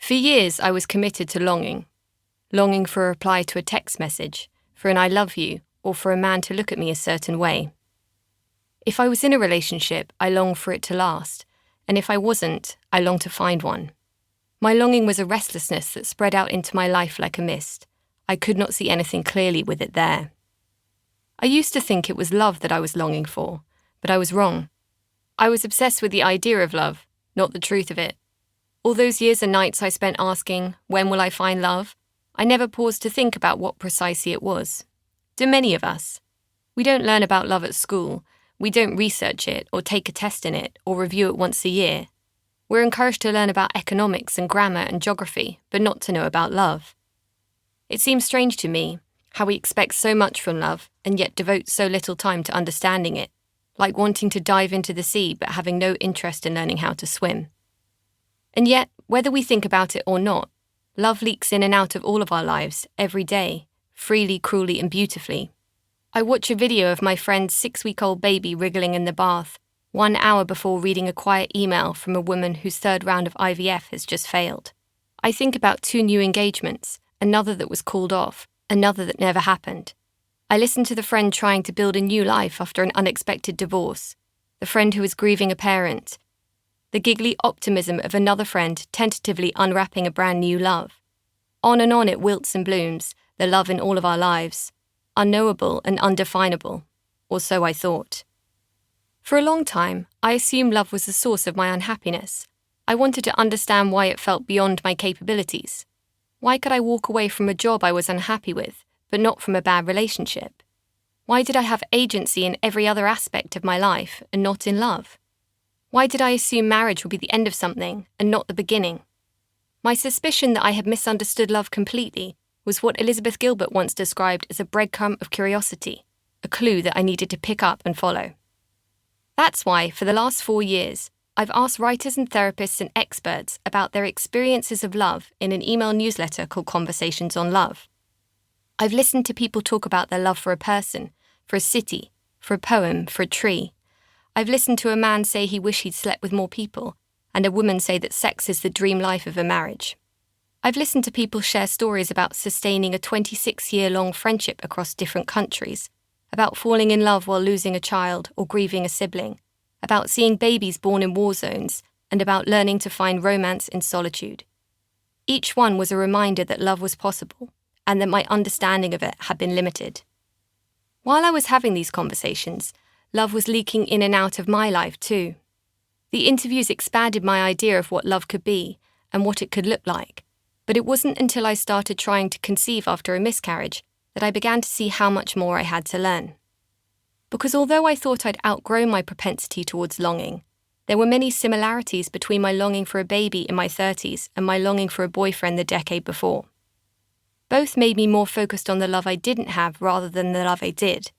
For years, I was committed to longing. Longing for a reply to a text message, for an I love you, or for a man to look at me a certain way. If I was in a relationship, I longed for it to last, and if I wasn't, I longed to find one. My longing was a restlessness that spread out into my life like a mist. I could not see anything clearly with it there. I used to think it was love that I was longing for, but I was wrong. I was obsessed with the idea of love, not the truth of it. All those years and nights I spent asking, when will I find love? I never paused to think about what precisely it was. Do many of us? We don't learn about love at school. We don't research it or take a test in it or review it once a year. We're encouraged to learn about economics and grammar and geography, but not to know about love. It seems strange to me how we expect so much from love and yet devote so little time to understanding it, like wanting to dive into the sea but having no interest in learning how to swim. And yet, whether we think about it or not, love leaks in and out of all of our lives, every day, freely, cruelly, and beautifully. I watch a video of my friend's 6-week-old baby wriggling in the bath, 1 hour before reading a quiet email from a woman whose 3rd round of IVF has just failed. I think about 2 new engagements, another that was called off, another that never happened. I listen to the friend trying to build a new life after an unexpected divorce, the friend who is grieving a parent, the giggly optimism of another friend tentatively unwrapping a brand new love. On and on it wilts and blooms, the love in all of our lives, unknowable and undefinable, or so I thought. For a long time, I assumed love was the source of my unhappiness. I wanted to understand why it felt beyond my capabilities. Why could I walk away from a job I was unhappy with, but not from a bad relationship? Why did I have agency in every other aspect of my life and not in love? Why did I assume marriage would be the end of something and not the beginning? My suspicion that I had misunderstood love completely was what Elizabeth Gilbert once described as a breadcrumb of curiosity, a clue that I needed to pick up and follow. That's why, for the last 4 years, I've asked writers and therapists and experts about their experiences of love in an email newsletter called Conversations on Love. I've listened to people talk about their love for a person, for a city, for a poem, for a tree. I've listened to a man say he wished he'd slept with more people, and a woman say that sex is the dream life of a marriage. I've listened to people share stories about sustaining a 26-year-long friendship across different countries, about falling in love while losing a child or grieving a sibling, about seeing babies born in war zones, and about learning to find romance in solitude. Each one was a reminder that love was possible, and that my understanding of it had been limited. While I was having these conversations, love was leaking in and out of my life too. The interviews expanded my idea of what love could be and what it could look like, but it wasn't until I started trying to conceive after a miscarriage that I began to see how much more I had to learn. Because although I thought I'd outgrown my propensity towards longing, there were many similarities between my longing for a baby in my 30s and my longing for a boyfriend the decade before. Both made me more focused on the love I didn't have rather than the love I did.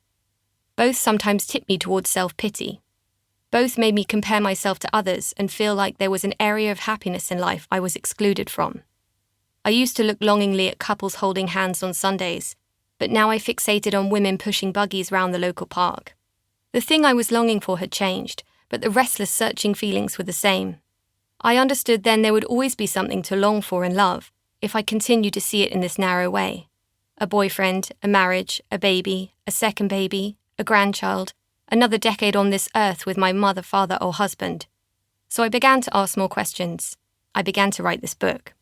Both sometimes tipped me towards self-pity. Both made me compare myself to others and feel like there was an area of happiness in life I was excluded from. I used to look longingly at couples holding hands on Sundays, but now I fixated on women pushing buggies round the local park. The thing I was longing for had changed, but the restless, searching feelings were the same. I understood then there would always be something to long for in love, if I continued to see it in this narrow way. A boyfriend, a marriage, a baby, a second baby, a grandchild, another decade on this earth with my mother, father, or husband. So I began to ask more questions. I began to write this book.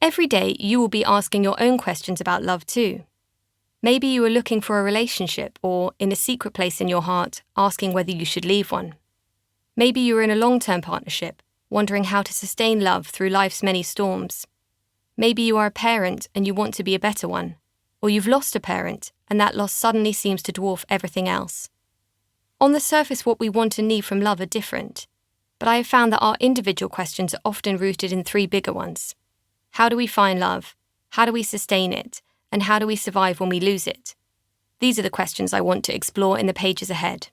Every day you will be asking your own questions about love too. Maybe you are looking for a relationship or, in a secret place in your heart, asking whether you should leave one. Maybe you are in a long-term partnership, wondering how to sustain love through life's many storms. Maybe you are a parent and you want to be a better one, or you've lost a parent and that loss suddenly seems to dwarf everything else. On the surface, what we want and need from love are different, but I have found that our individual questions are often rooted in 3 bigger ones. How do we find love? How do we sustain it? And how do we survive when we lose it? These are the questions I want to explore in the pages ahead.